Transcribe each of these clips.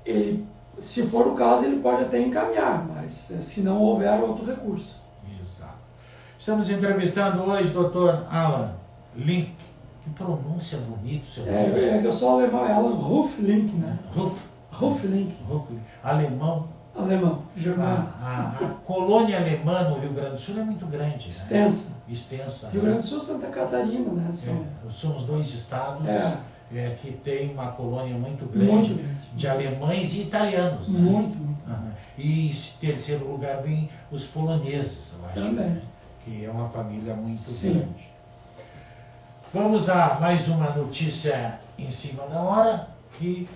ele, se for o caso, ele pode até encaminhar, mas se não houver outro recurso. Exato. Estamos entrevistando hoje o Dr. Alan Link. Que pronúncia bonita, seu nome. Eu sou alemão, é Alan Ruflink, né? Ruflink. Alemão. Alemão, germano. A colônia alemã no Rio Grande do Sul é muito grande, né? Extensa. Rio Grande do Sul e Santa Catarina, né? Somos dois estados que tem uma colônia muito grande, de alemães e italianos. Né? Muito. E em terceiro lugar vem os poloneses, eu acho. Também. Né? Que é uma família muito grande. Vamos a mais uma notícia em cima da hora que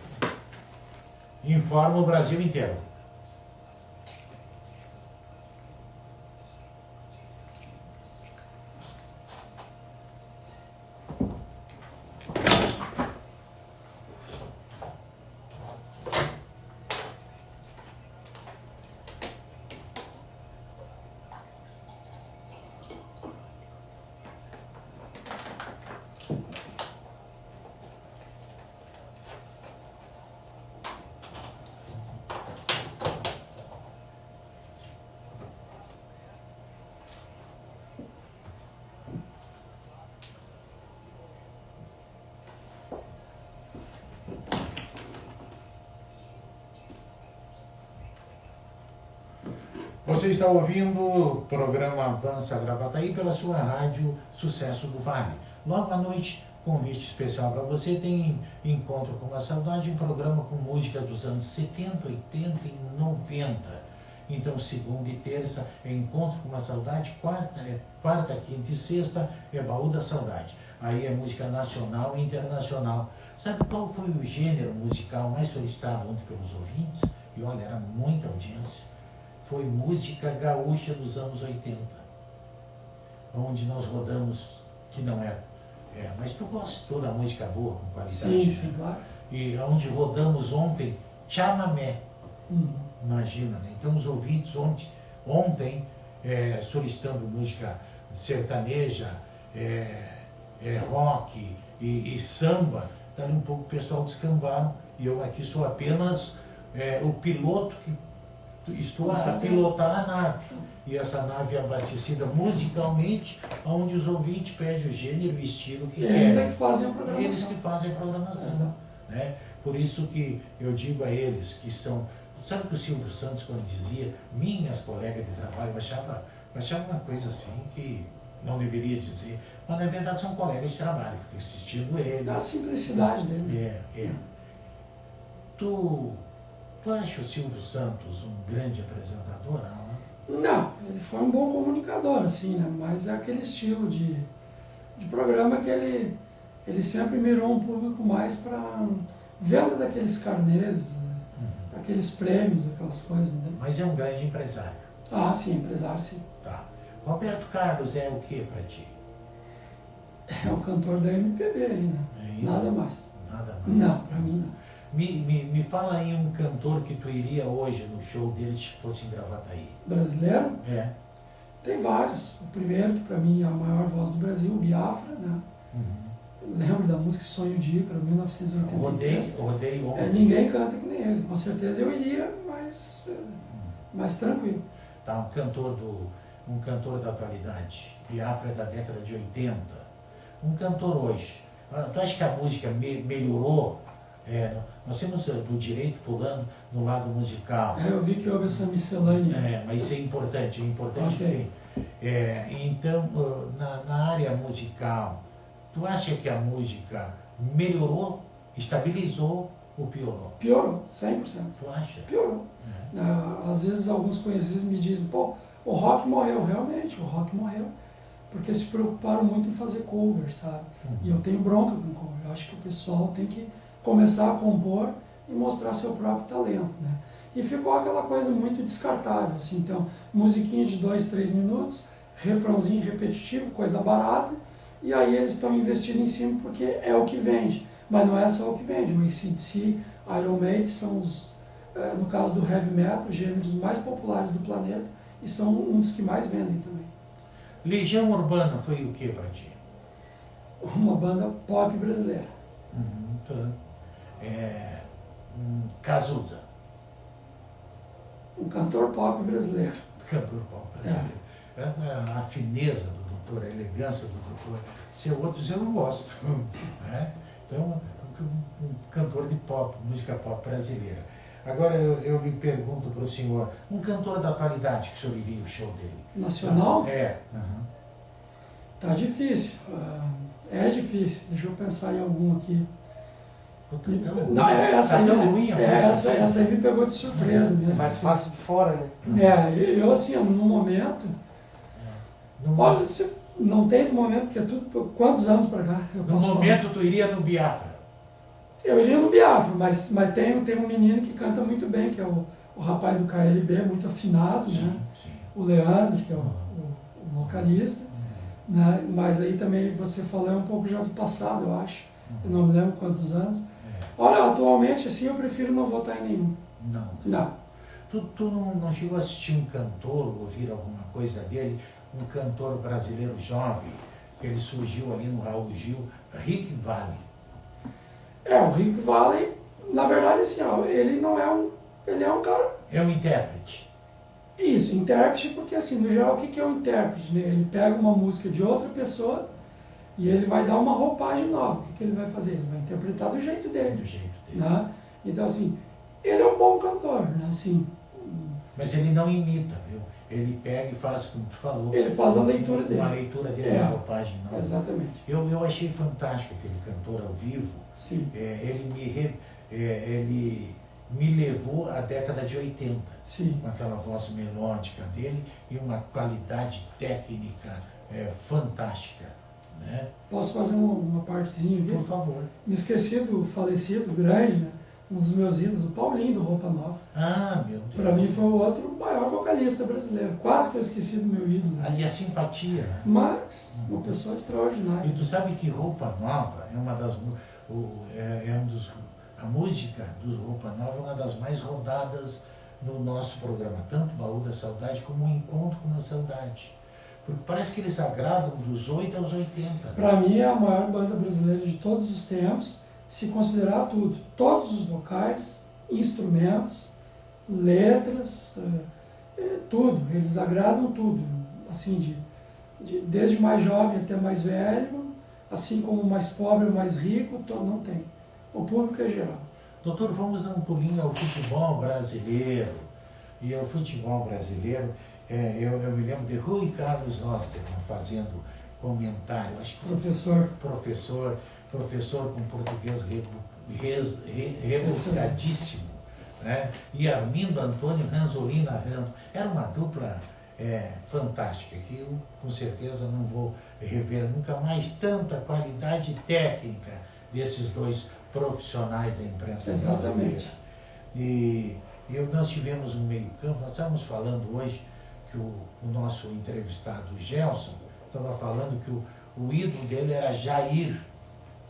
informa o Brasil inteiro. Você está ouvindo o programa Avança Gravataí pela sua rádio Sucesso do Vale. Logo à noite, convite especial para você, tem Encontro com a Saudade, um programa com música dos anos 70, 80 e 90. Então, segunda e terça é Encontro com a Saudade, quarta, quinta e sexta é Baú da Saudade. Aí é música nacional e internacional. Sabe qual foi o gênero musical mais solicitado ontem pelos ouvintes? E olha, era muita audiência. Foi música gaúcha dos anos 80, onde nós rodamos, que não mas tu gosta de toda a música boa, com qualidade. Sim, claro. E onde rodamos ontem, chamamé, imagina, né? Então os ouvintes ontem solicitando música sertaneja, rock e samba, dali um pouco o pessoal descambaram, e eu aqui sou apenas o piloto que estou a pilotar a nave. E essa nave é abastecida musicalmente, onde os ouvintes pedem o gênero e o estilo que querem. Eles é que fazem a programação. Eles que fazem a programação. Né? Por isso que eu digo a eles que são... Sabe o que o Silvio Santos, quando dizia, minhas colegas de trabalho, eu achava uma coisa assim que não deveria dizer, mas na verdade são colegas de trabalho, fica assistindo ele. A simplicidade dele. Tu acha o Silvio Santos um grande apresentador, Alan? Não, ele foi um bom comunicador, assim, né? Mas é aquele estilo de programa que ele sempre mirou um público mais para venda daqueles carnês, aqueles prêmios, aquelas coisas, né? Mas é um grande empresário. Ah, sim, empresário, sim. Tá. Roberto Carlos é o que para ti? É um cantor da MPB aí, né? Nada mais. Nada mais? Não, para mim não. Me fala aí um cantor que tu iria hoje no show dele se fosse em Gravataí. Brasileiro? Tem vários. O primeiro, que para mim é a maior voz do Brasil, o Biafra, né? Lembro da música Sonho de Ícaro, 1983. Rodeio. Ninguém canta que nem ele. Com certeza eu iria, mas mais tranquilo. Tá, um cantor da atualidade. Biafra é da década de 80. Um cantor hoje. Tu acha que a música melhorou? Nós temos do direito pulando no lado musical. Eu vi que houve essa miscelânea. Mas isso é importante Okay. Então, na área musical, tu acha que a música melhorou, estabilizou ou piorou? Piorou, 100%. Tu acha? Piorou. Às vezes alguns conhecidos me dizem, pô, o rock morreu. Realmente, o rock morreu. Porque se preocuparam muito em fazer cover, sabe? E eu tenho bronca com cover. Eu acho que o pessoal tem que começar a compor e mostrar seu próprio talento, né? E ficou aquela coisa muito descartável, assim, então, musiquinha de 2, 3 minutos, refrãozinho repetitivo, coisa barata, e aí eles estão investindo em cima porque é o que vende, mas não é só o que vende, o AC/DC, Iron Maiden são os, no caso do heavy metal, gêneros mais populares do planeta, e são um dos que mais vendem também. Legião Urbana foi o que para ti? Uma banda pop brasileira. Cazuza. Um cantor pop brasileiro. Cantor pop brasileiro. A fineza do doutor, a elegância do doutor. Se outros eu não gosto. Né? Então, um cantor de pop, música pop brasileira. Agora eu lhe pergunto para o senhor, um cantor da atualidade que o senhor iria o show dele? Nacional? É. Tá difícil. É difícil. Deixa eu pensar em algum aqui. Não, essa aí me pegou de surpresa mesmo. É mais fácil de fora, né? Eu assim, no momento. Olha, se não tem no momento, porque é tudo. Quantos anos para cá? No momento tu iria no Biafra? Eu iria no Biafra, mas tem um menino que canta muito bem, que é o rapaz do KLB, muito afinado, sim, né? Sim. O Leandro, que é o vocalista. Né? Mas aí também você falou um pouco já do passado, eu acho. Eu não me lembro quantos anos. Olha, atualmente assim eu prefiro não votar em nenhum. Não. Tu não chegou a assistir um cantor, ouvir alguma coisa dele, um cantor brasileiro jovem, que ele surgiu ali no Raul Gil, Rick Valli. O Rick Valli, na verdade assim, ele não é um. Ele é um cara. É um intérprete. Isso, intérprete, porque assim, no geral, o que é um intérprete? Né? Ele pega uma música de outra pessoa e ele vai dar uma roupagem nova. O que ele vai fazer? Ele vai interpretar do jeito dele. Do jeito dele. Né? Então, assim, ele é um bom cantor, né? Assim, mas ele não imita, viu? Ele pega e faz, como tu falou. Ele faz a leitura dele. Uma leitura dele, uma roupagem nova. Exatamente. Eu achei fantástico aquele cantor ao vivo. Sim. Ele me levou à década de 80. Sim. Com aquela voz melódica dele e uma qualidade técnica fantástica. Né? Posso fazer uma partezinha aqui? Por favor. Me esqueci do falecido, grande, né? Um dos meus ídolos, o Paulinho, do Roupa Nova. Ah, meu Deus. Para mim foi o outro maior vocalista brasileiro. Quase que eu esqueci do meu ídolo. E a simpatia, né? Mas, uma pessoa extraordinária. E tu sabe que Roupa Nova é uma das... a música do Roupa Nova é uma das mais rodadas no nosso programa, tanto Baú da Saudade como o Encontro com a Saudade. Porque parece que eles agradam dos 8 aos 80. Né? Para mim é a maior banda brasileira de todos os tempos, se considerar tudo. Todos os vocais, instrumentos, letras, tudo. Eles agradam tudo. Assim, desde mais jovem até mais velho, assim como mais pobre ou mais rico, não tem. O público é geral. Doutor, vamos dar um pulinho ao futebol brasileiro. E ao futebol brasileiro, eu me lembro de Rui Carlos Osterman fazendo comentário. Acho que professor com português rebuscadíssimo. Né? E Armindo Antônio Ranzolin narrando. Era uma dupla fantástica, que eu com certeza não vou rever nunca mais tanta qualidade técnica desses dois profissionais da imprensa brasileira. E nós tivemos um meio campo, nós estávamos falando hoje que o nosso entrevistado Gelson estava falando que o ídolo dele era Jair,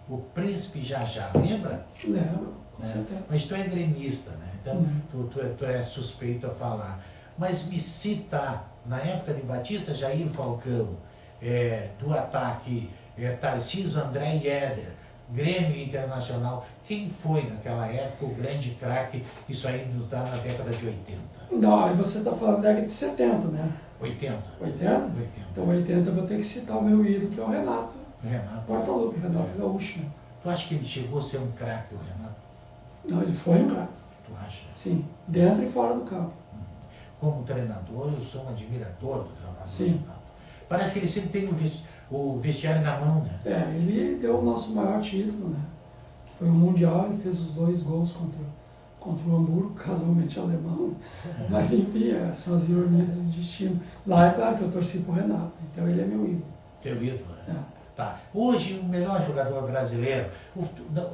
o príncipe Jajá, lembra? Lembro, com certeza. Mas tu é gremista, né? Então tu é suspeito a falar. Mas me cita, na época de Batista, Jair Falcão, do ataque, Tarcísio André e Éder, Grêmio Internacional. Quem foi naquela época o grande craque que isso aí nos dá na década de 80? Não, aí você está falando da década de 70, né? 80. 80? Então 80 eu vou ter que citar o meu ídolo, que é o Renato. Portaluppi, Renato Gaúcho. Tu acha que ele chegou a ser um craque, o Renato? Não, ele foi um craque. Tu acha? Sim, dentro e fora do campo. Como treinador, eu sou um admirador do trabalho do Renato. Parece que ele sempre tem o vestiário na mão, né? Ele deu o nosso maior título, né? Que foi o Mundial, ele fez os 2 gols contra o Hamburgo, casualmente alemão. Mas enfim, são as ironias do destino. Lá é claro que eu torci pro Renato, então ele é meu ídolo. Teu ídolo, né? Tá. Hoje, o melhor jogador brasileiro...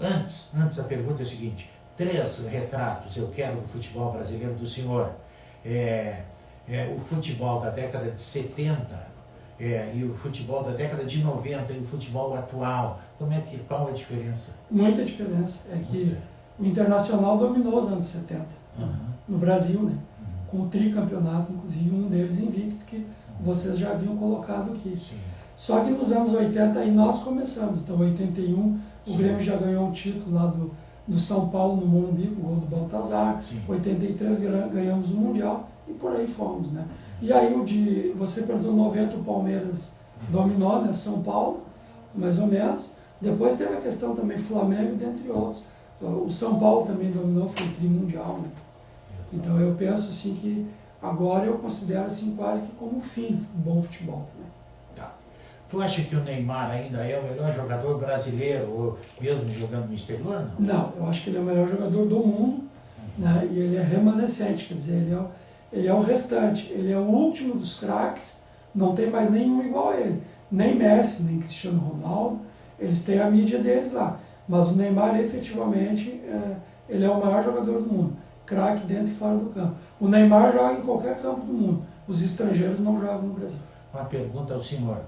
Antes a pergunta é a seguinte: 3 retratos eu quero no futebol brasileiro do senhor. O futebol da década de 70 e o futebol da década de 90 e o futebol atual. Qual a diferença? Muita diferença. É que o Internacional dominou os anos 70. No Brasil, né? Com o tricampeonato, inclusive um deles invicto, que vocês já haviam colocado aqui. Sim. Só que nos anos 80 aí nós começamos. Então, em 81, o Grêmio já ganhou um título lá do São Paulo no Morumbi, com o gol do Baltazar, Sim. 83 ganhamos o Mundial e por aí fomos, né? E aí você perguntou 90 o Palmeiras dominou, né? São Paulo, mais ou menos. Depois teve a questão também Flamengo, dentre outros. O São Paulo também dominou, foi trimundial, né? Então eu penso assim que agora eu considero assim quase que como o fim do bom futebol também. Tá. Tu acha que o Neymar ainda é o melhor jogador brasileiro, ou mesmo jogando no exterior, não? Não, eu acho que ele é o melhor jogador do mundo, né? E ele é remanescente, quer dizer, ele é o restante, ele é o último dos craques, não tem mais nenhum igual a ele. Nem Messi, nem Cristiano Ronaldo, eles têm a mídia deles lá. Mas o Neymar, efetivamente, ele é o maior jogador do mundo. Craque dentro e fora do campo. O Neymar joga em qualquer campo do mundo. Os estrangeiros não jogam no Brasil. Uma pergunta ao senhor.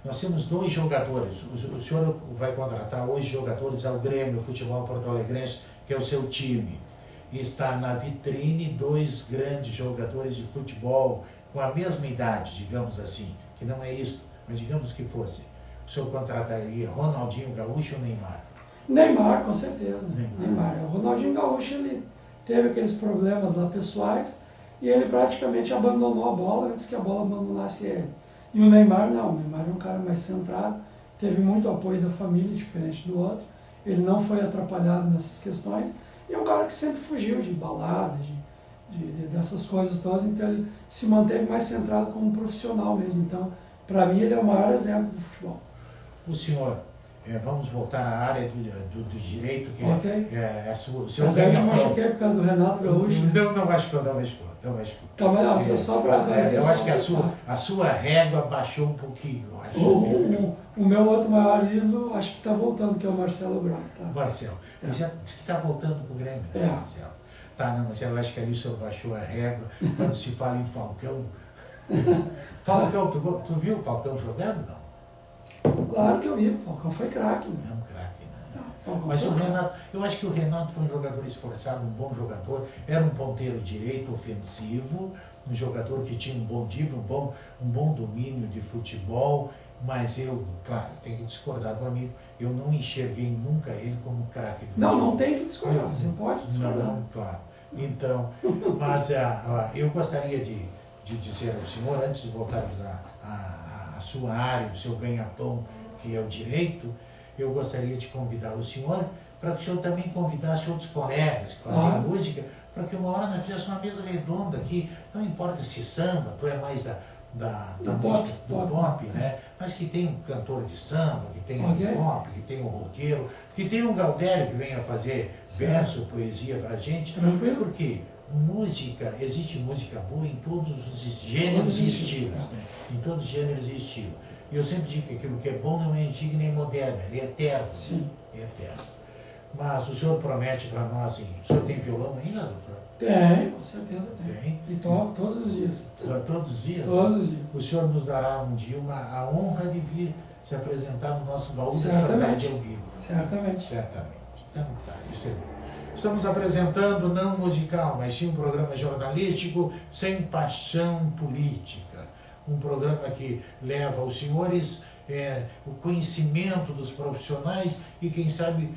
Nós temos 2 jogadores. O senhor vai contratar hoje jogadores ao Grêmio Futebol Porto Alegrense, que é o seu time. E está na vitrine 2 grandes jogadores de futebol com a mesma idade, digamos assim, que não é isso, mas digamos que fosse. O senhor contrataria Ronaldinho Gaúcho ou Neymar? Neymar, com certeza. Neymar. O Ronaldinho Gaúcho, ele teve aqueles problemas lá pessoais e ele praticamente abandonou a bola antes que a bola abandonasse ele. E o Neymar não, o Neymar é um cara mais centrado, teve muito apoio da família, diferente do outro, ele não foi atrapalhado nessas questões, e é um cara que sempre fugiu de balada, dessas coisas todas, então ele se manteve mais centrado como profissional mesmo. Então, para mim, ele é o maior exemplo do futebol. O senhor, vamos voltar à área do direito, que Ok. o senhor Mas aí eu te machuquei por causa do Renato Gaúcho. Não machucou. Tá, mas só para eu acho que a sua régua baixou um pouquinho. Eu acho. O meu outro maior ídolo, acho que está voltando, que é o Marcelo Braga. Tá? Marcelo, já disse que está voltando para o Grêmio, né, Marcelo? Tá, não, Marcelo, acho que ali o senhor baixou a régua quando se fala em Falcão. Falcão, tu viu o Falcão jogando, não? Claro que eu vi, o Falcão foi craque. Né? É um craque, né? Falcão Mas foi o craque. Renato, eu acho que o Renato foi um jogador esforçado, um bom jogador, era um ponteiro direito, ofensivo, um jogador que tinha um bom drible, um bom domínio de futebol, mas eu, claro, tenho que discordar do amigo, eu não enxerguei nunca ele como craque do futebol. Não tem que discordar, você pode discordar. Não, claro. Então, mas eu gostaria de dizer ao senhor, antes de voltarmos à sua área, o seu ganha-pão, que é o direito, eu gostaria de convidar o senhor para que o senhor também convidasse outros colegas que fazem música, para que uma hora nós fizéssemos uma mesa redonda aqui, não importa se samba, tu é mais da música, do pop, né? Mas que tem um cantor de samba, que tem um pop, que tem um roqueiro, que tem um Galdério que venha fazer verso, poesia para a gente. Tranquilo. Porque existe música boa em todos os gêneros e estilos, né? Em todos os gêneros e estilos. E eu sempre digo que aquilo que é bom não é antigo nem moderno, ele é eterno. Sim. É eterno. Mas o senhor promete para nós, o senhor tem violão ainda, doutor? Tem, com certeza tem. Tem? E toco todos os dias. Todos os dias? Todos os dias. O senhor nos dará um dia a honra de vir se apresentar no nosso baú da Certamente. saudade ao vivo. Certamente. Certamente. Então tá, isso é bom. Estamos apresentando não musical, mas sim um programa jornalístico sem paixão política. Um programa que leva aos senhores o conhecimento dos profissionais e quem sabe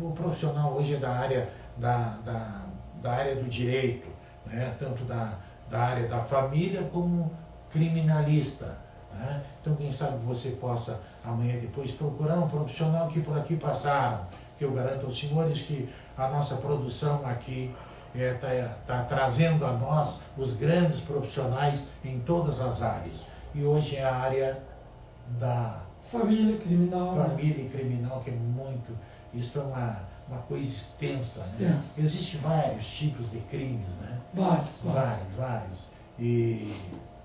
o profissional hoje é da área da área do direito, né? Tanto da área da família como criminalista. Né? Então quem sabe você possa amanhã depois procurar um profissional que por aqui passaram, que eu garanto aos senhores que a nossa produção aqui está trazendo a nós os grandes profissionais em todas as áreas. E hoje é a área da família criminal. Família e criminal, que é muito... Isso é uma coisa extensa. Né? Existem vários tipos de crimes, né? Vários. E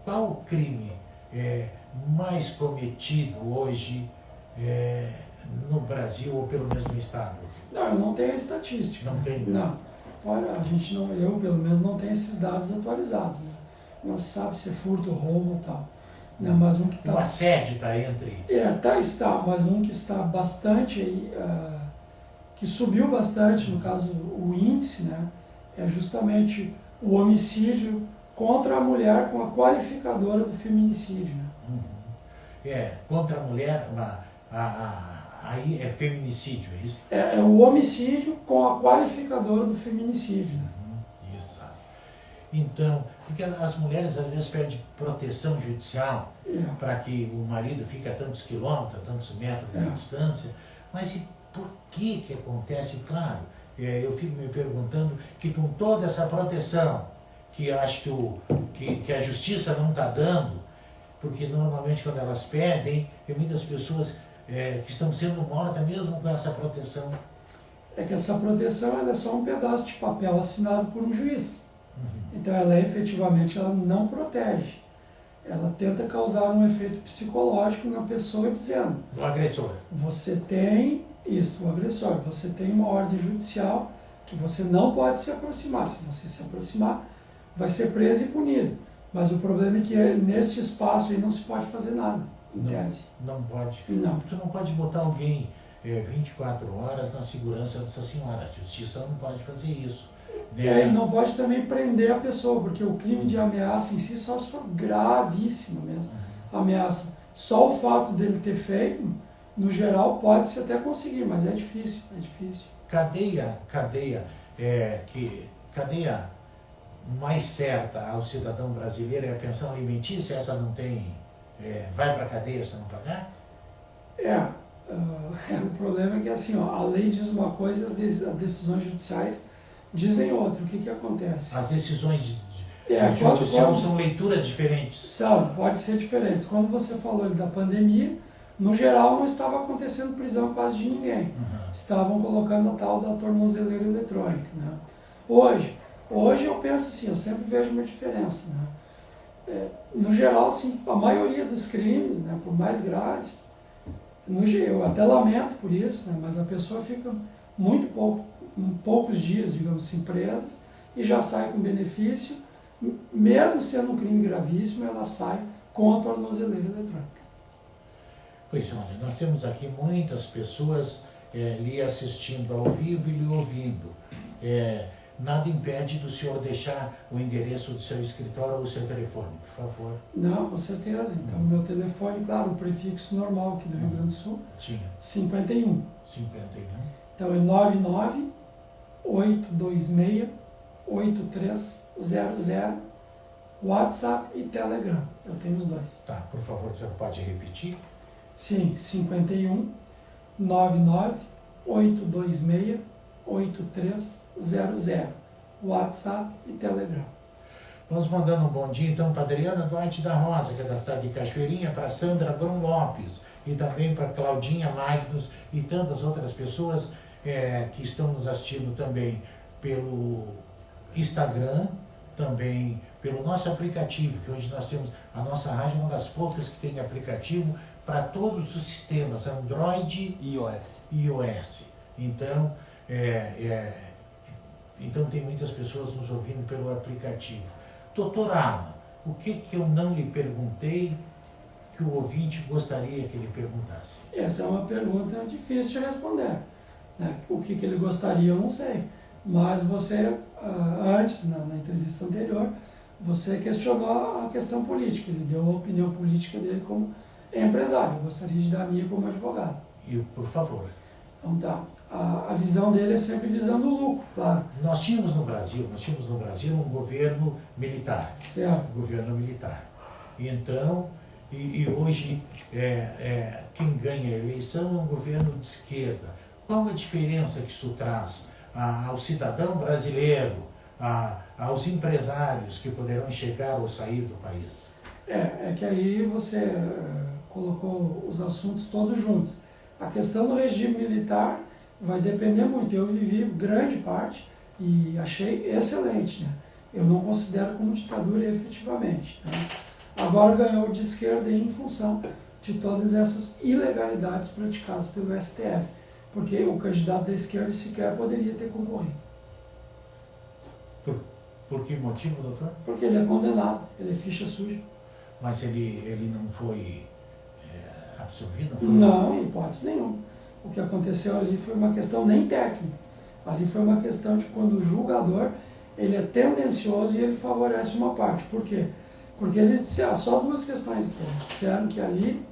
qual crime é mais cometido hoje no Brasil ou pelo menos no estado? Não, eu não tenho a estatística. Não tem? Não. Olha, eu pelo menos não tenho esses dados atualizados. Né? Não se sabe se é furto, roubo e tal. Né? Mas um que está... O assédio está entre... está, mas um que está bastante aí, que subiu bastante, no caso o índice, né? É justamente o homicídio contra a mulher com a qualificadora do feminicídio. Né? Contra a mulher, Aí é feminicídio, é isso? É o homicídio com a qualificadora do feminicídio. Isso. Então, porque as mulheres às vezes pedem proteção judicial para que o marido fique a tantos quilômetros, a tantos metros de distância, mas e por que acontece? Claro, eu fico me perguntando que com toda essa proteção que acho que a justiça não está dando, porque normalmente quando elas pedem, tem muitas pessoas que estão sendo mortas mesmo com essa proteção. É que essa proteção ela é só um pedaço de papel assinado por um juiz. Então ela efetivamente ela não protege. Ela tenta causar um efeito psicológico na pessoa dizendo... O agressor. Você tem isso, o agressor. Você tem uma ordem judicial que você não pode se aproximar. Se você se aproximar, vai ser preso e punido. Mas o problema é que neste espaço aí não se pode fazer nada, em tese. Não pode. Não. Tu não pode botar alguém 24 horas na segurança dessa senhora. A justiça não pode fazer isso. E não pode também prender a pessoa, porque o crime de ameaça em si só se for gravíssimo mesmo. Ameaça. Só o fato dele ter feito, no geral, pode-se até conseguir, mas é difícil, é difícil. Cadeia mais certa ao cidadão brasileiro é a pensão alimentícia, essa não tem, vai para a cadeia se não pagar? O problema é que assim, a lei diz uma coisa e as decisões judiciais dizem outra. O que acontece? As decisões judiciais são leituras diferentes. Pode ser diferentes. Quando você falou ali da pandemia, no geral não estava acontecendo prisão quase de ninguém. Estavam colocando a tal da tornozeleira eletrônica. Né? Hoje eu penso assim, eu sempre vejo uma diferença. Né? No geral, assim, a maioria dos crimes, né, por mais graves, eu até lamento por isso, né, mas a pessoa fica poucos dias, digamos assim, presas e já sai com benefício, mesmo sendo um crime gravíssimo, ela sai com a tornozeleira eletrônica. Pois olha, nós temos aqui muitas pessoas lhe assistindo ao vivo e lhe ouvindo. Nada impede do senhor deixar o endereço do seu escritório ou o seu telefone, por favor. Não, com certeza. Então, meu telefone, claro, o prefixo normal aqui do Rio Grande do Sul, 51. Então, é 998268300, WhatsApp e Telegram. Eu tenho os dois. Tá, por favor, o senhor pode repetir? Sim, 51 998268300, WhatsApp e Telegram. Vamos mandando um bom dia então para Adriana Duarte da Rosa, que é da cidade de Cachoeirinha, para Sandra Brum Lopes e também para Claudinha Magnus e tantas outras pessoas que estão nos assistindo também pelo Instagram, também pelo nosso aplicativo, que hoje nós temos a nossa rádio, uma das poucas que tem aplicativo para todos os sistemas, Android e iOS. Então, então tem muitas pessoas nos ouvindo pelo aplicativo. Doutor Alan, o que eu não lhe perguntei que o ouvinte gostaria que ele perguntasse? Essa é uma pergunta difícil de responder. Né? O que ele gostaria, eu não sei. Mas você, antes, na entrevista anterior, você questionou a questão política. Ele deu a opinião política dele como empresário. Eu gostaria de dar a minha como advogado. E, por favor. Então tá. A visão dele é sempre visando o lucro, claro. Nós tínhamos no Brasil um governo militar. Certo. Governo militar. Então, e hoje quem ganha a eleição é um governo de esquerda. Qual a diferença que isso traz ao cidadão brasileiro, aos empresários que poderão chegar ou sair do país? É que aí você colocou os assuntos todos juntos. A questão do regime militar vai depender muito. Eu vivi grande parte e achei excelente. Né? Eu não considero como ditadura efetivamente. Né? Agora ganhou de esquerda em função de todas essas ilegalidades praticadas pelo STF, porque o candidato da esquerda sequer poderia ter concorrido. Por que motivo, doutor? Porque ele é condenado, ele é ficha suja. Mas ele não foi absolvido? Não, em hipótese nenhuma. O que aconteceu ali foi uma questão nem técnica. Ali foi uma questão de quando o julgador ele é tendencioso e ele favorece uma parte. Por quê? Porque eles disseram, só duas questões aqui. Eles disseram que ali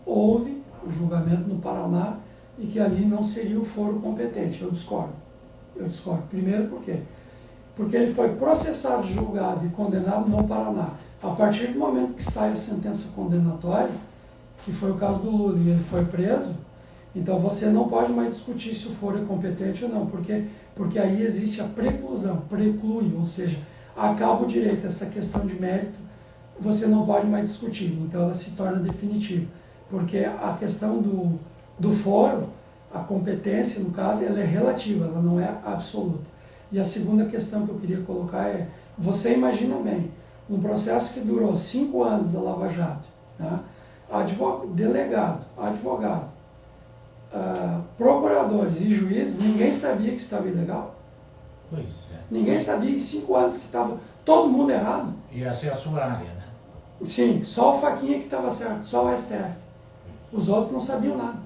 houve o julgamento no Paraná e que ali não seria o foro competente. Eu discordo. Eu discordo. Primeiro por quê? Porque ele foi processado, julgado e condenado no Paraná. A partir do momento que sai a sentença condenatória, que foi o caso do Lula, e ele foi preso, então você não pode mais discutir se o foro é competente ou não, porque aí existe a preclusão, preclui, ou seja, acaba o direito, essa questão de mérito, você não pode mais discutir, então ela se torna definitiva, porque a questão do foro, a competência, no caso, ela é relativa, ela não é absoluta. E a segunda questão que eu queria colocar é, você imagina bem, um processo que durou 5 anos da Lava Jato, né? Delegado, advogado, procuradores e juízes, ninguém sabia que estava ilegal. Pois é. Ninguém sabia em 5 anos que estava todo mundo errado. E essa é a sua área, né? Sim, só o Faquinha que estava certo, só o STF. Os outros não sabiam nada.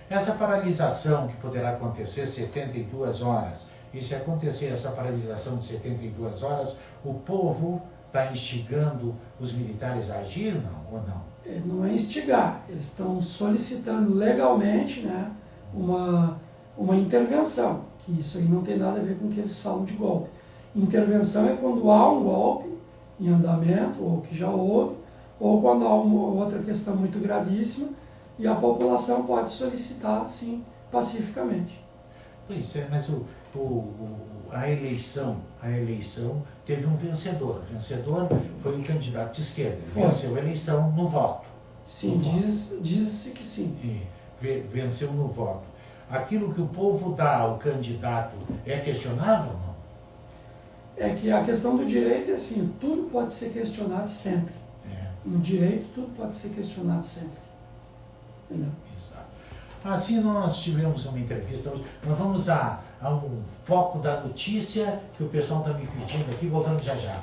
Essa paralisação que poderá acontecer 72 horas, e se acontecer essa paralisação de 72 horas, o povo está instigando os militares a agir, não, ou não? Não é instigar, eles estão solicitando legalmente, né, uma intervenção, que isso aí não tem nada a ver com o que eles falam de golpe. Intervenção é quando há um golpe em andamento, ou que já houve, ou quando há uma outra questão muito gravíssima, e a população pode solicitar, assim, pacificamente. Pois é, mas a eleição teve um vencedor. O vencedor foi o candidato de esquerda. Ele venceu a eleição no voto. Sim, diz-se que sim. E venceu no voto. Aquilo que o povo dá ao candidato é questionável ou não? É que a questão do direito é assim, tudo pode ser questionado sempre. No direito, tudo pode ser questionado sempre. Entendeu? Exato. Assim nós tivemos uma entrevista hoje. Nós vamos a um foco da notícia que o pessoal está me pedindo aqui, voltando já já.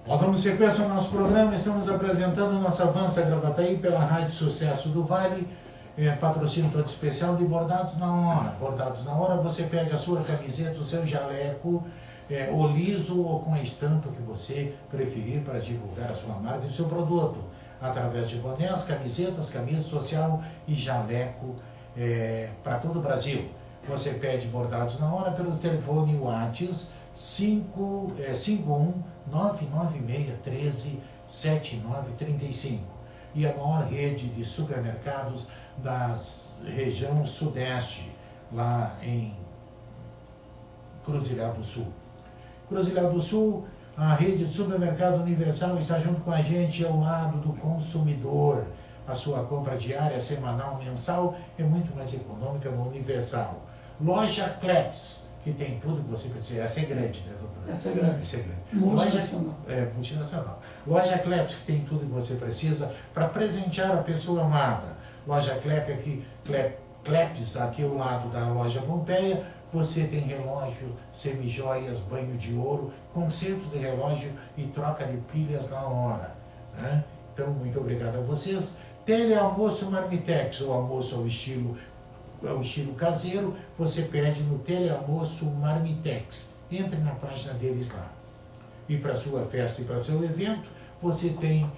Nós damos sequência ao nosso programa, estamos apresentando nossa Avança Gravataí pela Rádio Sucesso do Vale, patrocínio todo especial de Bordados na Hora. Bordados na Hora, você pede a sua camiseta, o seu jaleco, ou liso ou com a estampa que você preferir para divulgar a sua marca e o seu produto, através de bonés, camisetas, camisa social e jaleco para todo o Brasil. Você pede Bordados na Hora pelo telefone WhatsApp 51996137935 e a maior rede de supermercados da região sudeste, lá em Cruzilhal do Sul. Cruzilhal do Sul, a rede de supermercado Universal está junto com a gente ao lado do consumidor. A sua compra diária, semanal, mensal é muito mais econômica no Universal. Loja Klebs, que tem tudo que você precisa. Essa é grande, né, doutor? Essa é grande. Essa é grande. Multinacional. Multinacional. Loja Klebs, que tem tudo que você precisa para presentear a pessoa amada. Loja Klebs, aqui ao lado da loja Pompeia, você tem relógio, semijoias, banho de ouro, consertos de relógio e troca de pilhas na hora. Né? Então, muito obrigado a vocês. Telealmoço Marmitex, o almoço ao estilo caseiro, você pede no Telealmoço Marmitex. Entre na página deles lá. E para sua festa e para seu evento, você tem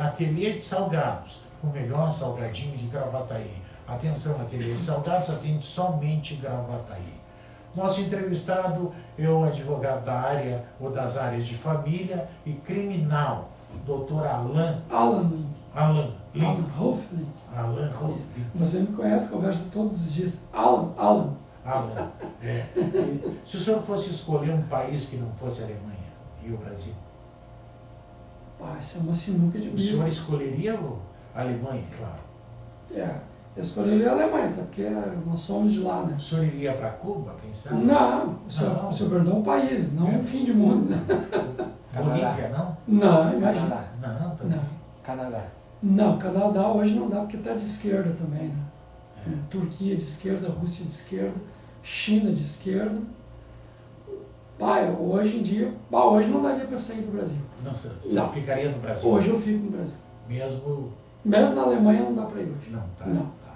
ateliê de salgados, o melhor salgadinho de Gravataí. Atenção, ateliê de salgados atende somente Gravataí. Nosso entrevistado é o advogado da área ou das áreas de família e criminal, Dr. Alan Link. Alan Hoffling. Alan Hoffling. Você me conhece, conversa todos os dias. Alan. É. Se o senhor fosse escolher um país que não fosse a Alemanha e o Brasil, Essa é uma sinuca de o bico. senhor escolheria a Alemanha, claro. Eu escolheria a Alemanha, até porque nós somos de lá, né? O senhor iria para Cuba, quem sabe? Não, o senhor perguntou um país, não um fim de mundo, né? Bolívia, não? Não, imagina. Canadá. Não, também. Canadá. Não, Canadá hoje não dá porque está de esquerda também, né? Turquia de esquerda, Rússia de esquerda, China de esquerda. Hoje em dia, hoje não daria para sair do Brasil. Não, você Não. ficaria no Brasil? Hoje eu fico no Brasil. Mesmo Na Alemanha não dá para ir hoje. não, tá? Não. Tá.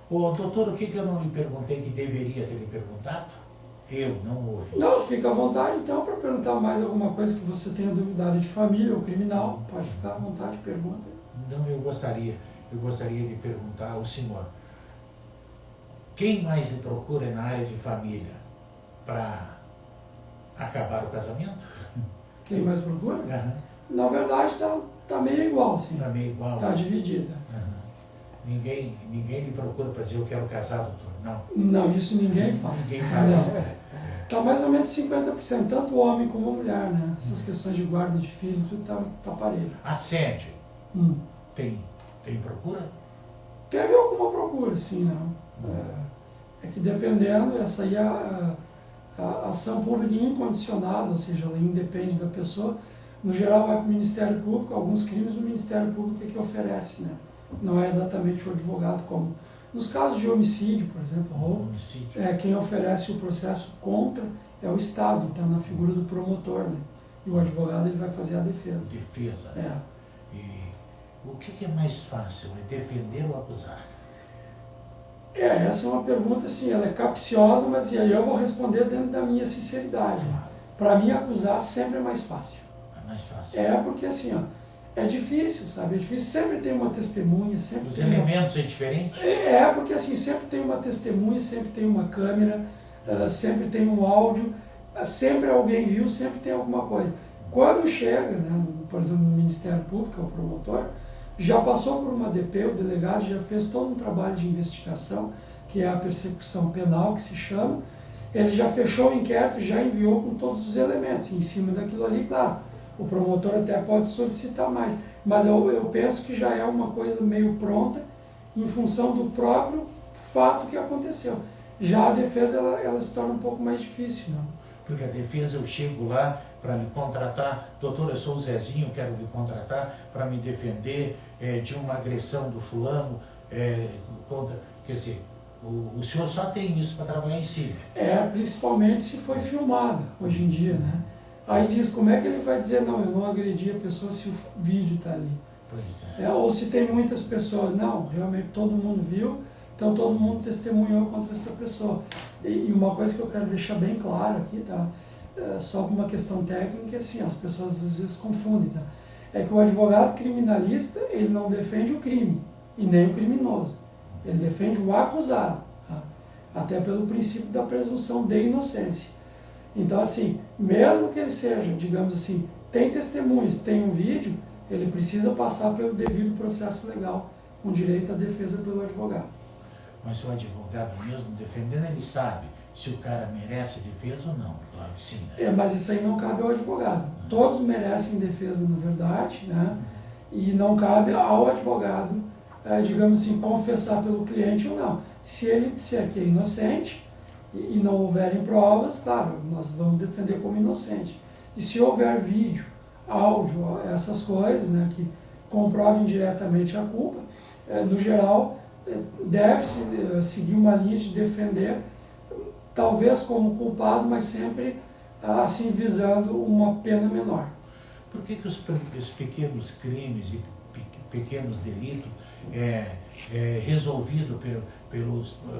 Ô, doutor, o que eu não lhe perguntei que deveria ter lhe perguntado? Eu não ouvi. Não, fica à vontade então para perguntar mais alguma coisa que você tenha duvidado de família ou criminal. Pode ficar à vontade, pergunta. Não, eu gostaria de perguntar ao senhor. Quem mais lhe procura na área de família para acabar o casamento? Quem mais procura? Aham. Na verdade tá meio igual, assim. Tá meio igual. Tá dividida. Aham. Ninguém lhe procura para dizer eu quero casar, doutor. Não. Não, isso ninguém faz. Ninguém faz Não. isso. Tá mais ou menos 50%, tanto o homem como a mulher, né? Essas questões de guarda de filho, tudo tá parelho. Assédio. Hum. Tem procura? Teve alguma procura, sim, não. É que dependendo, essa aí é a ação pública incondicionada, ou seja, ela independe da pessoa. No geral vai para o Ministério Público, alguns crimes o Ministério Público é que oferece, né? Não é exatamente o advogado como. Nos casos de homicídio, por exemplo, roubo, Homicídio. quem oferece o processo contra é o Estado, então na figura do promotor, né? E o advogado ele vai fazer a defesa. Defesa. É. E o que é mais fácil? É defender ou acusar? Essa é uma pergunta, assim, ela é capciosa, mas e aí eu vou responder dentro da minha sinceridade. Claro. Para mim, acusar sempre é mais fácil. É mais fácil. Porque assim, é difícil, sabe? É difícil, sempre tem uma testemunha, sempre Os tem elementos é diferente? porque assim, sempre tem uma testemunha, sempre tem uma câmera, sempre tem um áudio, sempre alguém viu, sempre tem alguma coisa. Quando chega, né, por exemplo, no Ministério Público, o promotor, já passou por uma DP, o delegado já fez todo um trabalho de investigação, que é a persecução penal, que se chama. Ele já fechou o inquérito, já enviou com todos os elementos. E em cima daquilo ali, claro, o promotor até pode solicitar mais. Mas eu penso que já é uma coisa meio pronta, em função do próprio fato que aconteceu. Já a defesa, ela se torna um pouco mais difícil, não? Porque a defesa, eu chego lá para me contratar, doutor, eu sou o Zezinho, quero lhe contratar para me defender de uma agressão do fulano, quer dizer, o senhor só tem isso para trabalhar em cima. Principalmente se foi filmado, hoje em dia, né? Aí diz, como é que ele vai dizer, não, eu não agredi a pessoa se o vídeo está ali? Pois é. Ou se tem muitas pessoas, não, realmente todo mundo viu, então todo mundo testemunhou contra essa pessoa. E uma coisa que eu quero deixar bem claro aqui, tá? Só por uma questão técnica, assim, as pessoas às vezes confundem, tá? É que o advogado criminalista, ele não defende o crime, e nem o criminoso. Ele defende o acusado, tá? Até pelo princípio da presunção de inocência. Então, assim, mesmo que ele seja, digamos assim, tem testemunhas, tem um vídeo, ele precisa passar pelo devido processo legal, com direito à defesa pelo advogado. Mas o advogado mesmo defendendo, ele sabe se o cara merece defesa ou não. Claro que sim, né? Mas isso aí não cabe ao advogado. Todos merecem defesa, na verdade, né? E não cabe ao advogado, digamos assim, confessar pelo cliente ou não. Se ele disser que é inocente e não houverem provas, claro, nós vamos defender como inocente. E se houver vídeo, áudio, essas coisas, né, que comprovem diretamente a culpa, no geral, deve-se seguir uma linha de defender, talvez como culpado, mas sempre assim visando uma pena menor. Por que os pequenos crimes e pequenos delitos resolvidos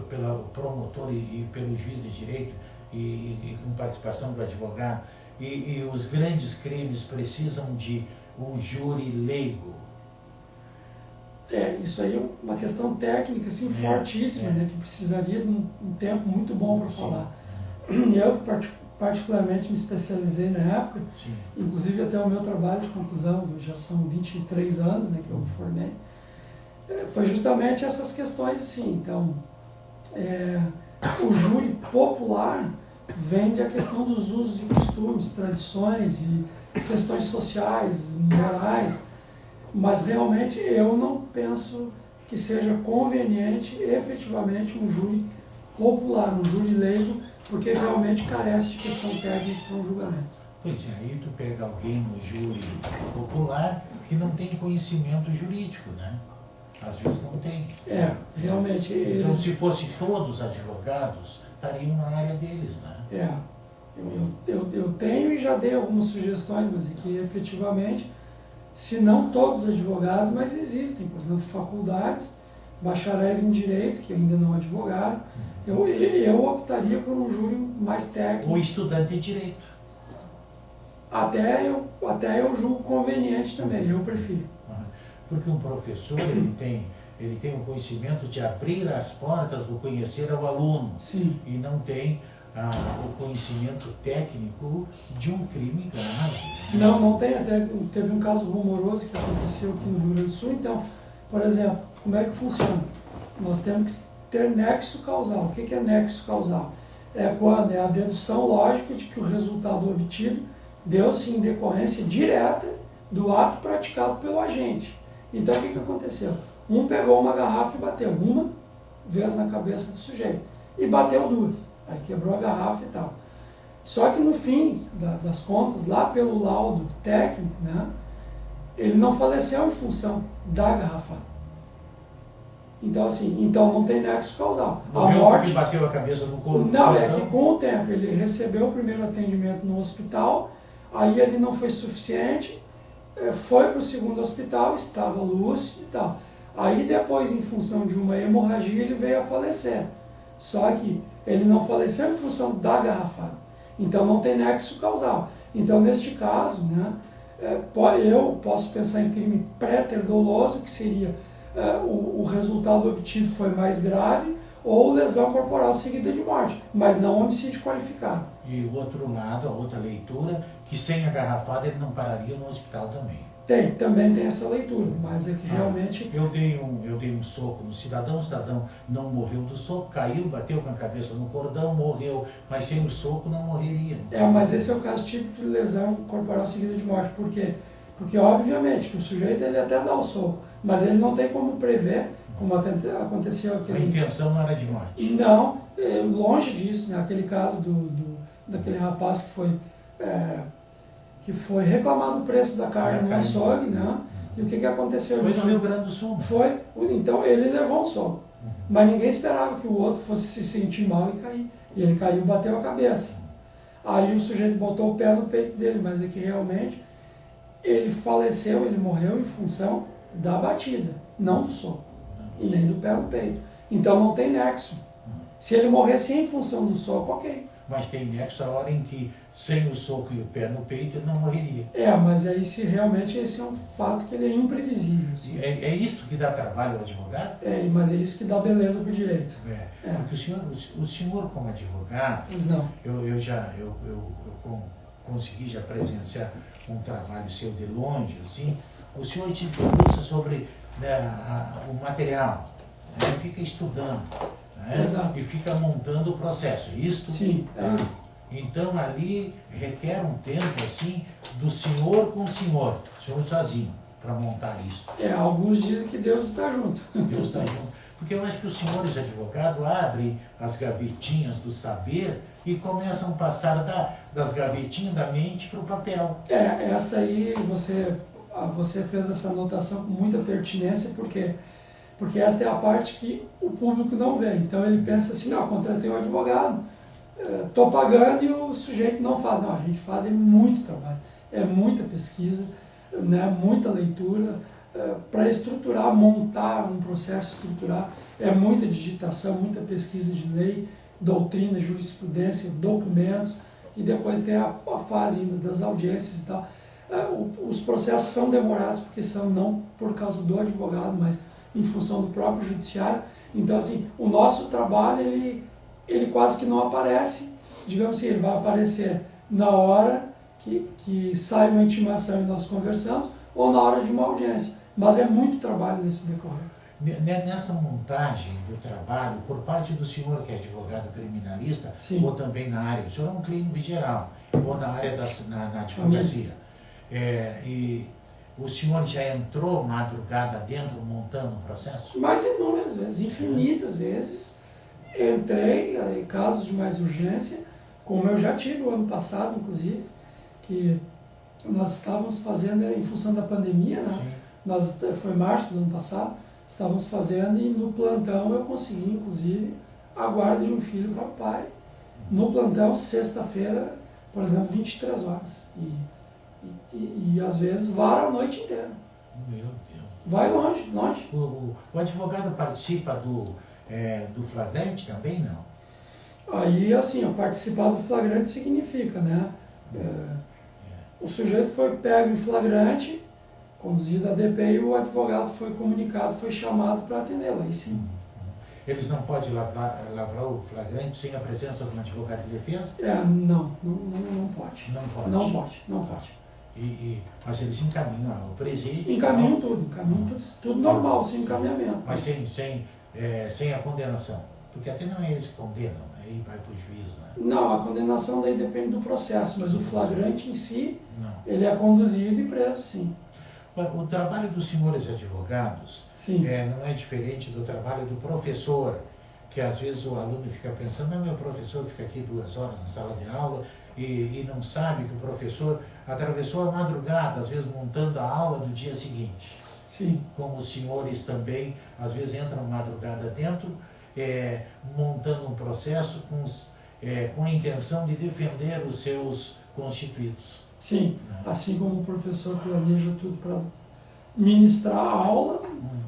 pelo promotor e pelo juiz de direito e com participação do advogado, e os grandes crimes precisam de um júri leigo? Isso aí é uma questão técnica assim, fortíssima, né, que precisaria de um tempo muito bom para falar. eu particularmente me especializei na época, Sim. inclusive até o meu trabalho de conclusão, já são 23 anos, né, que eu me formei, foi justamente essas questões assim. Então, o júri popular vende a questão dos usos e costumes, tradições e questões sociais, morais, mas realmente eu não penso que seja conveniente efetivamente um júri popular, um júri leigo, porque realmente carece de questão técnica para um julgamento. Pois é, aí tu pega alguém no júri popular que não tem conhecimento jurídico, né? Às vezes não tem. Realmente. Então, se fosse todos advogados, estariam na área deles, né? Eu tenho e já dei algumas sugestões, mas é que efetivamente, se não todos os advogados, mas existem, por exemplo, faculdades, bacharéis em direito, que ainda não advogaram, eu optaria por um júri mais técnico. Ou estudante de direito. Até eu julgo conveniente também, eu prefiro. Porque um professor, ele tem o conhecimento de abrir as portas do conhecer ao aluno. Sim. E não tem o conhecimento técnico de um crime grave. Não tem. Até teve um caso rumoroso que aconteceu aqui no Rio Grande do Sul. Então, por exemplo, como é que funciona? Nós temos que ter nexo causal. O que é nexo causal? É quando é a dedução lógica de que o resultado obtido deu-se em decorrência direta do ato praticado pelo agente. Então, o que aconteceu? Um pegou uma garrafa e bateu uma vez na cabeça do sujeito. E bateu duas. Aí quebrou a garrafa e tal. Só que no fim das contas, lá pelo laudo técnico, né, ele não faleceu em função da garrafada. Então, assim, não tem nexo causal. Morreu a morte porque bateu a cabeça no corpo? Não, é que com o tempo ele recebeu o primeiro atendimento no hospital, aí ele não foi suficiente, foi para o segundo hospital, estava lúcido e tal. Aí depois, em função de uma hemorragia, ele veio a falecer. Só que ele não faleceu em função da garrafada. Então não tem nexo causal. Então, neste caso, né, eu posso pensar em crime pré-doloso, que seria o resultado obtido foi mais grave, ou lesão corporal seguida de morte, mas não homicídio qualificado. E o outro lado, a outra leitura, que sem a garrafada ele não pararia no hospital também. Também tem essa leitura, mas é que realmente... Eu dei um soco no cidadão, o cidadão não morreu do soco, caiu, bateu com a cabeça no cordão, morreu, mas sem o soco não morreria. Mas esse é o caso típico de lesão corporal seguida de morte. Por quê? Porque, obviamente, que o sujeito ele até dá o soco, mas ele não tem como prever, como aconteceu aquele... A intenção não era de morte. Não, longe disso, né? Aquele caso daquele rapaz que foi reclamado o preço da carne no açougue, né? E o que aconteceu? Foi no Rio Grande do Sul. Foi, então ele levou um soco. Mas ninguém esperava que o outro fosse se sentir mal e cair. E ele caiu e bateu a cabeça. Aí o sujeito botou o pé no peito dele, mas é que realmente ele faleceu, ele morreu em função da batida, não do soco. E nem do pé no peito. Então não tem nexo. Se ele morresse em função do soco, ok. Mas tem nexo a hora em que, sem o soco e o pé no peito, ele não morreria. Mas aí se realmente esse é um fato que ele é imprevisível. Assim. É isso que dá trabalho ao advogado? Mas é isso que dá beleza para o direito. Porque o senhor como advogado, Mas não. eu consegui já presenciar um trabalho seu de longe, assim, o senhor te debruça sobre o material, né, fica estudando, né, e fica montando o processo. Isto? Sim. Então ali requer um tempo assim do senhor com o senhor sozinho, para montar isso. Alguns dizem que Deus está junto. Deus está junto. Porque eu acho que os senhores advogados abrem as gavetinhas do saber e começam a passar das gavetinhas da mente para o papel. Essa aí você fez essa anotação com muita pertinência, porque essa é a parte que o público não vê. Então ele pensa assim, não, contratei um advogado, estou pagando e o sujeito não faz. Não, a gente faz muito trabalho, muita pesquisa, né, muita leitura, para estruturar, montar um processo, estruturar, muita digitação, muita pesquisa de lei, doutrina, jurisprudência, documentos, e depois tem a fase ainda das audiências e tal. Os processos são demorados porque são não por causa do advogado, mas em função do próprio judiciário. Então, assim, o nosso trabalho, ele quase que não aparece digamos assim, ele vai aparecer na hora que sai uma intimação e nós conversamos, ou na hora de uma audiência. Mas é muito trabalho nesse decorrer. Nessa montagem do trabalho, por parte do senhor que é advogado criminalista, Sim. ou também na área, o senhor é um clínico geral, ou na área na advocacia, e o senhor já entrou madrugada dentro montando o processo? Mas inúmeras vezes, infinitas vezes, entrei em casos de mais urgência, como eu já tive o ano passado, inclusive, que nós estávamos fazendo, em função da pandemia, né? Foi março do ano passado, estávamos fazendo e no plantão eu consegui, inclusive, a guarda de um filho para o pai. No plantão, sexta-feira, por exemplo, 23 horas. E às vezes vara a noite inteira. Meu Deus. Vai longe, longe. O advogado participa do flagrante também, não? Aí, assim, participar do flagrante significa, né? O sujeito foi pego em flagrante, conduzido a DP e o advogado foi comunicado, foi chamado para atendê-lo. Aí sim. Eles não podem lavrar o flagrante sem a presença de um advogado de defesa? Não pode. Não pode? Não pode. Mas eles encaminham ao presídio? Encaminham tudo normal, sem encaminhamento. Mas sem a condenação? Porque até não é eles que condenam, aí vai para o juiz, né? Não, a condenação daí depende do processo, mas o flagrante em si, não. Ele é conduzido e preso, sim. O trabalho dos senhores advogados não é diferente do trabalho do professor, que às vezes o aluno fica pensando, meu professor fica aqui 2 horas na sala de aula e não sabe que o professor atravessou a madrugada, às vezes montando a aula do dia seguinte. Sim. Como os senhores também, às vezes entram madrugada dentro, montando um processo com a intenção de defender os seus constituídos. Sim, assim como o professor planeja tudo para ministrar a aula,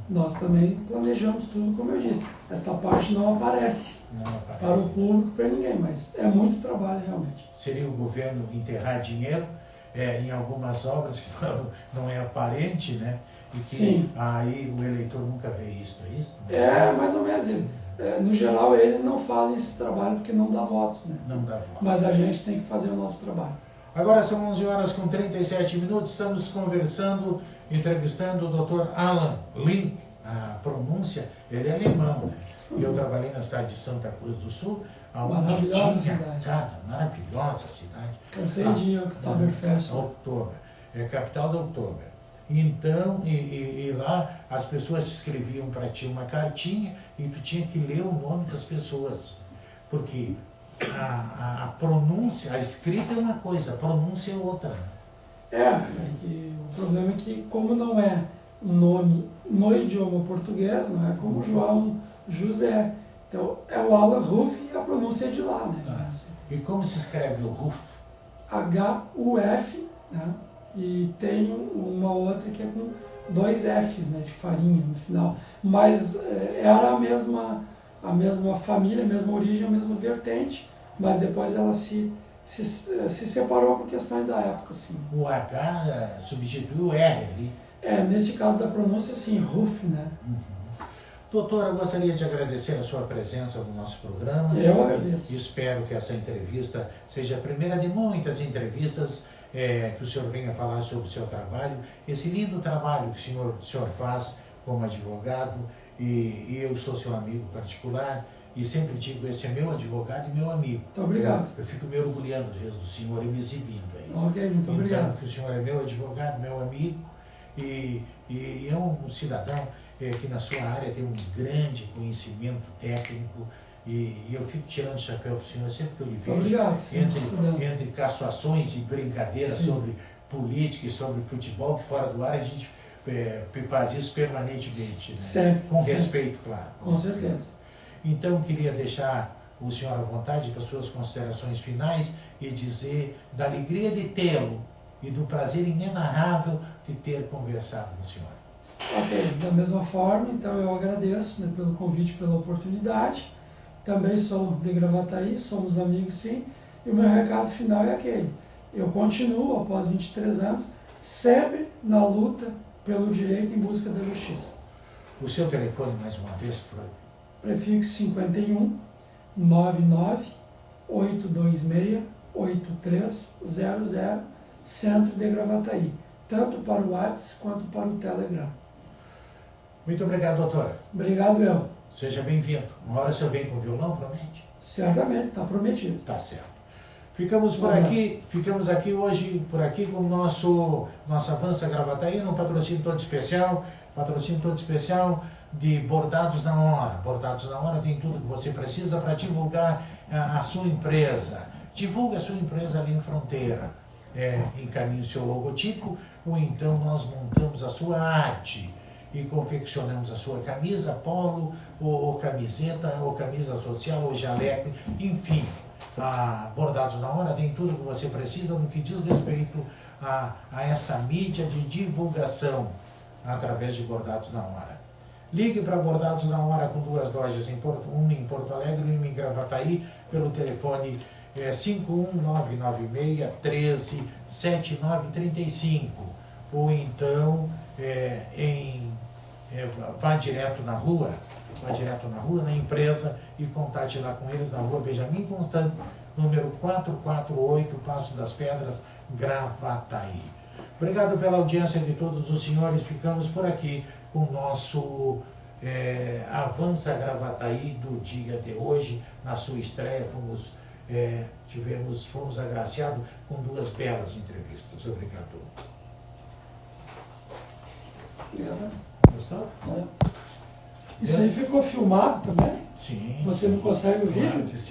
nós também planejamos tudo, como eu disse. Esta parte não aparece para o público, para ninguém, mas é muito trabalho realmente. Seria o governo enterrar dinheiro em algumas obras que não é aparente, né? E que aí o eleitor nunca vê isso, é isso? Mais ou menos isso. No geral, eles não fazem esse trabalho porque não dá votos, né? Não dá votos. Mas a gente tem que fazer o nosso trabalho. Agora são 11 horas com 37 minutos, estamos conversando, entrevistando o Dr. Alan Link. A pronúncia, ele é alemão, né? E eu trabalhei na cidade de Santa Cruz do Sul, maravilhosa cidade. Maravilhosa cidade. Cansei de ir ao Oktoberfest. Oktober, capital da Oktober. Então, e lá as pessoas te escreviam para ti uma cartinha e tu tinha que ler o nome das pessoas, porque a pronúncia, a escrita é uma coisa, a pronúncia é outra. O problema é que como não é um nome no idioma português, não é como João José, então é o Alan Ruf e a pronúncia é de lá, né? E como se escreve o Ruf? H-U-F, né? E tem uma outra que é com 2 Fs, né, de farinha no final, mas era a mesma família, a mesma origem, a mesma vertente, mas depois ela se separou por questões da época, sim. O H substituiu o R ali. Neste caso da pronúncia, sim, Ruf, né? Doutor, eu gostaria de agradecer a sua presença no nosso programa. Eu agradeço. E espero que essa entrevista seja a primeira de muitas entrevistas que o senhor venha falar sobre o seu trabalho, esse lindo trabalho que o senhor faz como advogado, e eu sou seu amigo particular, e sempre digo, este é meu advogado e meu amigo. Muito obrigado. Eu fico me orgulhando, às vezes, do senhor e me exibindo aí. Ok, muito obrigado. Então, que o senhor é meu advogado, meu amigo, e é um cidadão que na sua área tem um grande conhecimento técnico, e eu fico tirando o chapéu para o senhor sempre que eu lhe vejo, entre caçoações e brincadeiras sobre política e sobre futebol, que fora do ar a gente faz isso permanentemente, né? Sempre, com respeito, claro. Com certeza. Então, queria deixar o senhor à vontade para suas considerações finais e dizer da alegria de tê-lo e do prazer inenarrável de ter conversado com o senhor. Ok, da mesma forma, então eu agradeço, né, pelo convite, pela oportunidade. Também sou de Gravataí, somos amigos sim, e o meu recado final é aquele: eu continuo, após 23 anos, sempre na luta pelo direito em busca da justiça. O seu telefone, mais uma vez, por Prefixo 51 99 98826-8300, centro de Gravataí, tanto para o WhatsApp quanto para o Telegram. Muito obrigado, doutor. Obrigado, eu. Seja bem-vindo. Uma hora o senhor vem com violão, promete? Certamente, está prometido. Tá certo. Ficamos aqui hoje por aqui com o nosso Avança Gravataí, no patrocínio todo especial de Bordados na Hora. Bordados na Hora tem tudo que você precisa para divulgar a sua empresa. Divulgue a sua empresa ali em Fronteira. Encaminhe o seu logotipo, ou então nós montamos a sua arte e confeccionamos a sua camisa, polo, ou camiseta, ou camisa social, ou jaleco, enfim. Bordados na Hora tem tudo que você precisa no que diz respeito a essa mídia de divulgação através de Bordados na Hora. Ligue para Bordados na Hora com 2 lojas, uma em Porto Alegre e uma em Gravataí, pelo telefone 51996137935, ou então vá direto na rua, na empresa, e contate lá com eles na rua Benjamin Constant, número 448, Passo das Pedras, Gravataí. Obrigado pela audiência de todos os senhores. Ficamos por aqui com o nosso Avança Gravataí do dia de hoje. Na sua estreia fomos agraciados com 2 belas entrevistas. Obrigado. Obrigado. Gostou? Isso aí ficou filmado também? Sim. Você não consegue o vídeo? Claro que sim.